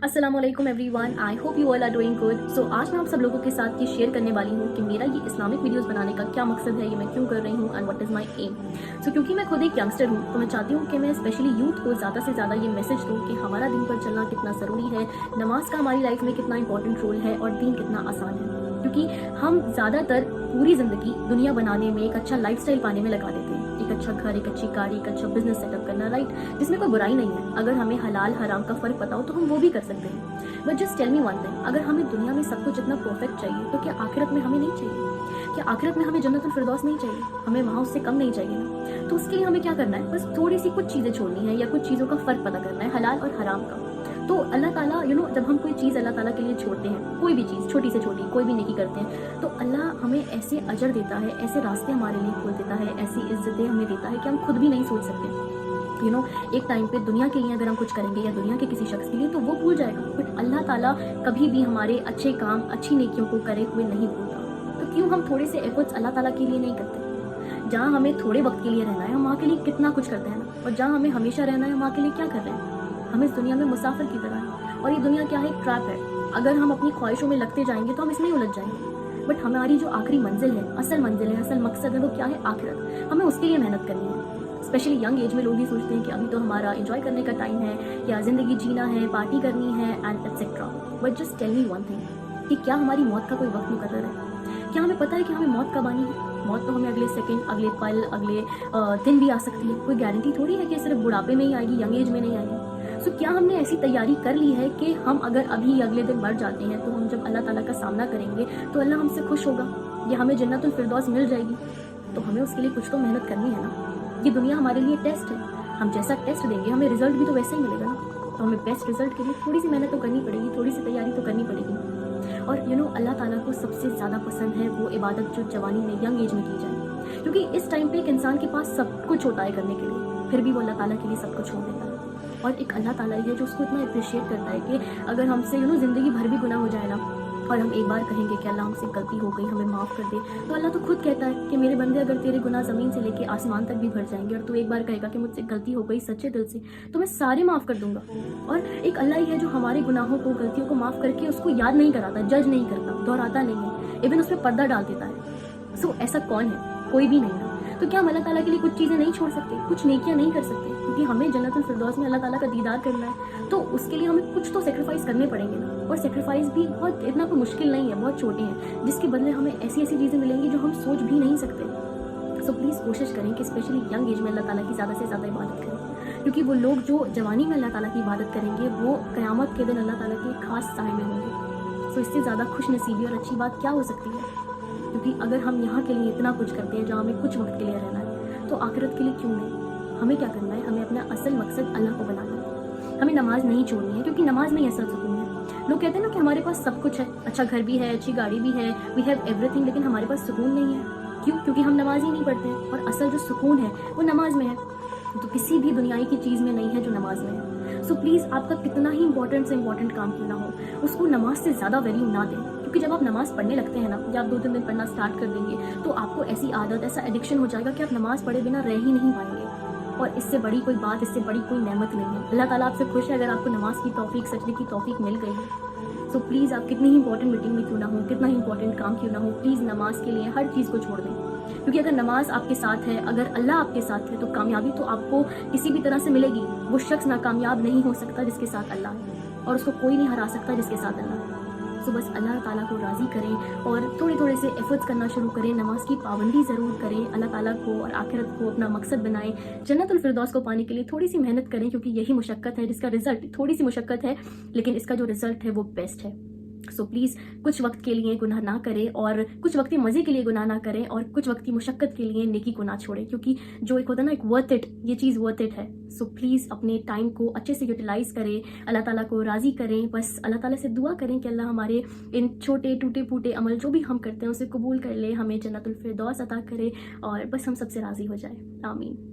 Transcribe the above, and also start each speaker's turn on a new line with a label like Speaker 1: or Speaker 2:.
Speaker 1: अस्सलाम वालेकुम everyone, I hope you all are doing good. So आज मैं आप सब लोगों के साथ ये शेयर करने वाली हूँ कि मेरा ये इस्लामिक वीडियोस बनाने का क्या मकसद है, ये मैं क्यों कर रही हूँ and what is my aim. So क्योंकि मैं खुद एक यंगस्टर हूँ तो मैं चाहती हूँ कि मैं स्पेशली यूथ को ज़्यादा से ज़्यादा ये मैसेज दूँ कि हमारा दिन पर चलना कितना ज़रूरी है, नमाज का हमारी लाइफ में कितना इंपॉर्टेंट रोल है और दीन कितना आसान है। क्योंकि हम ज़्यादातर पूरी ज़िंदगी दुनिया बनाने में, एक अच्छा लाइफस्टाइल पाने में लगा देते हैं, एक अच्छा घर, एक अच्छी गाड़ी, एक अच्छा बिजनेस सेटअप करना, राइट, जिसमें कोई बुराई नहीं है। अगर हमें हलाल हराम का फ़र्क पता हो तो हम वो भी कर सकते हैं। But just tell me one thing, अगर हमें दुनिया में सब कुछ इतना परफेक्ट चाहिए तो क्या आखिरत में हमें नहीं चाहिए? क्या आखिरत में हमें जन्नतुल फिरदौस नहीं चाहिए? हमें वहाँ उससे कम नहीं चाहिए ना? तो उसके लिए हमें क्या करना है? बस थोड़ी सी कुछ चीज़ें छोड़नी है या कुछ चीज़ों का फ़र्क पता करना है, हलाल और हराम का। तो अल्लाह ताला जब हम कोई चीज़ अल्लाह ताला के लिए छोड़ते हैं, कोई भी चीज़ छोटी से छोटी कोई भी नेकी करते हैं, तो अल्लाह हमें ऐसे अजर देता है, ऐसे रास्ते हमारे लिए खोल देता है, ऐसी इज्जतें हमें देता है कि हम खुद भी नहीं सोच सकते। एक टाइम पे दुनिया के लिए अगर हम कुछ करेंगे या दुनिया के किसी शख्स के लिए तो वो भूल जाएगा, बट अल्लाह ताला कभी भी हमारे अच्छे काम, अच्छी नेकियों को करे हुए नहीं भूलता। तो क्यों हम थोड़े से एफर्ट्स अल्लाह ताला के लिए नहीं करते? जहाँ हमें थोड़े वक्त के लिए रहना है हम वहाँ के लिए कितना कुछ करते हैं ना, और जहाँ हमें हमेशा रहना है हम वहाँ के लिए क्या कर रहे हैं? हम इस दुनिया में मुसाफिर की तरह हैं, और ये दुनिया क्या है? एक ट्रैप है। अगर हम अपनी ख्वाहिशों में लगते जाएंगे तो हम इसमें ही उलझ जाएंगे। बट हमारी जो आखिरी मंजिल है, असल मकसद है, वो क्या है? आखिरत। हमें उसके लिए मेहनत करनी है। स्पेशली यंग एज में लोग ये सोचते हैं कि अभी तो हमारा एंजॉय करने का टाइम है, या ज़िंदगी जीना है, पार्टी करनी है and et cetera. But just tell me one thing कि क्या हमारी मौत का कोई वक्त मुकर्रर है? क्या हमें पता है कि हमें मौत कब आनी है? मौत तो हमें अगले सेकंड, अगले पल, अगले दिन भी आ सकती है। कोई गारंटी थोड़ी है कि सिर्फ बुढ़ापे में ही आएगी, यंग एज में नहीं आएगी। सो क्या हमने ऐसी तैयारी कर ली है कि हम अगर अभी अगले दिन मर जाते हैं तो हम जब अल्लाह ताला का सामना करेंगे तो अल्लाह हमसे खुश होगा या हमें जन्नतुल फिरदौस मिल जाएगी? तो हमें उसके लिए कुछ तो मेहनत करनी है ना। ये दुनिया हमारे लिए टेस्ट है, हम जैसा टेस्ट देंगे हमें रिजल्ट भी तो वैसे ही मिलेगा ना। तो हमें बेस्ट रिजल्ट के लिए थोड़ी सी मेहनत तो करनी पड़ेगी, थोड़ी सी तैयारी तो करनी पड़ेगी। और अल्लाह ताला को सबसे ज़्यादा पसंद है वो इबादत जो जवानी में, यंग एज में की जाए। क्योंकि इस टाइम पे एक इंसान के पास सब कुछ होता है करने के लिए, फिर भी वो अल्लाह ताला के लिए सब कुछ छोड़ देता है। और एक अल्लाह ताला ही है जो उसको इतना अप्रिशिएट करता है कि अगर हमसे ज़िंदगी भर भी गुनाह हो जाए ना, और हम एक बार कहेंगे कि अल्लाह हमसे गलती हो गई, हमें माफ़ कर दे, तो अल्लाह तो खुद कहता है कि मेरे बंदे, अगर तेरे गुनाह ज़मीन से लेके आसमान तक भी भर जाएंगे और तू एक बार कहेगा कि मुझसे गलती हो गई सच्चे दिल से, तो मैं सारे माफ़ कर दूंगा। और एक अल्लाह ही है जो हमारे गुनाहों को, गलतियों को माफ़ करके उसको याद नहीं कराता, जज नहीं करता, दोहराता नहीं है, इवन उसमें पर्दा डाल देता है। सो ऐसा कौन है? कोई भी नहीं है। तो क्या हम अल्लाह ताला के लिए कुछ चीज़ें नहीं छोड़ सकते, कुछ नेकियां नहीं कर सकते? क्योंकि हमें जन्नतुल फिरदौस में अल्लाह ताला का दीदार करना है, तो उसके लिए हमें कुछ तो सेक्रीफाइस करने पड़ेंगे ना। और सेक्रीफाइस भी बहुत इतना कोई मुश्किल नहीं है, बहुत छोटे हैं, जिसके बदले हमें ऐसी ऐसी चीज़ें मिलेंगी जो हम सोच भी नहीं सकते। सो प्लीज़ कोशिश करें कि स्पेशली यंग एज में अल्लाह ताला की ज़्यादा से ज़्यादा इबादत करें, क्योंकि वो लोग जो जवानी में अल्लाह ताला की इबादत करेंगे वो क़यामत के दिन अल्लाह ताला के खास साए में होंगे। सो इससे ज़्यादा खुश नसीबी और अच्छी बात क्या हो सकती है? क्योंकि अगर हम यहाँ के लिए इतना कुछ करते हैं जहाँ हमें कुछ वक्त के लिए रहना है, तो आखिरत के लिए क्यों नहीं? हमें क्या करना है? हमें अपना असल मकसद अल्लाह को बनाना है। हमें नमाज नहीं छोड़नी है, क्योंकि नमाज में ही असल सुकून है। लोग कहते हैं ना कि हमारे पास सब कुछ है, अच्छा घर भी है, अच्छी गाड़ी भी है, वी हैव एवरीथिंग, लेकिन हमारे पास सुकून नहीं है। क्यों? क्योंकि हम नमाज ही नहीं पढ़ते हैं, और असल जो सुकून है वो नमाज में है। तो किसी भी दुनियाई की चीज़ में नहीं है जो नमाज में है। सो प्लीज़, आपका कितना ही इंपॉर्टेंट से इंपॉर्टेंट काम क्यों ना हो, उसको नमाज से ज़्यादा वैल्यू ना दें। क्योंकि जब आप नमाज़ पढ़ने लगते हैं ना, या आप 2-3 दिन पढ़ना स्टार्ट कर देंगे, तो आपको ऐसी आदत, ऐसा एडिक्शन हो जाएगा कि आप नमाज़ पढ़े बिना रह ही नहीं पाएंगे। और इससे बड़ी कोई बात, इससे बड़ी कोई नेमत नहीं है। अल्लाह ताला आपसे खुश है अगर आपको नमाज की तौफीक, सजदे की तौफीक मिल गई है। सो प्लीज़, आप कितनी ही इंपॉर्टेंट मीटिंग में क्यों ना हो, कितना ही इंपॉर्टेंट काम क्यों ना हो, प्लीज़ नमाज के लिए हर चीज़ को छोड़ दें। क्योंकि अगर नमाज आपके साथ है, अगर अल्लाह आपके साथ है, तो कामयाबी तो आपको किसी भी तरह से मिलेगी। वो शख्स नाकामयाब नहीं हो सकता जिसके साथ अल्लाह है, और उसको कोई नहीं हरा सकता जिसके साथ अल्लाह है। सो बस अल्लाह ताला को राज़ी करें और थोड़े थोड़े से एफर्ट्स करना शुरू करें, नमाज की पाबंदी ज़रूर करें, अल्लाह ताला को और आखिरत को अपना मकसद बनाएं, जन्नतुल फिरदौस को पाने के लिए थोड़ी सी मेहनत करें, क्योंकि यही मुशक्क़त है जिसका रिजल्ट, थोड़ी सी मुशक्क़त है लेकिन इसका जो रिजल्ट है वो बेस्ट है। सो प्लीज़, कुछ वक्त के लिए गुनाह ना करें, और कुछ वक्ती मज़े के लिए गुनाह ना करें, और कुछ वक्ती मुशक्क़त के लिए नेकी को ना छोड़ें, क्योंकि जो एक होता है ना, एक वर्थ इट, ये चीज़ वर्थ इट है। सो प्लीज़, अपने टाइम को अच्छे से यूटिलाइज़ करें, अल्लाह ताला को राज़ी करें। बस अल्लाह ताला से दुआ करें कि अल्लाह हमारे इन छोटे टूटे फूटे अमल जो भी हम करते हैं उसे कबूल कर ले, हमें जन्नतुल फिरदौस अता करे, और बस हम सबसे राज़ी हो जाए। आमीन।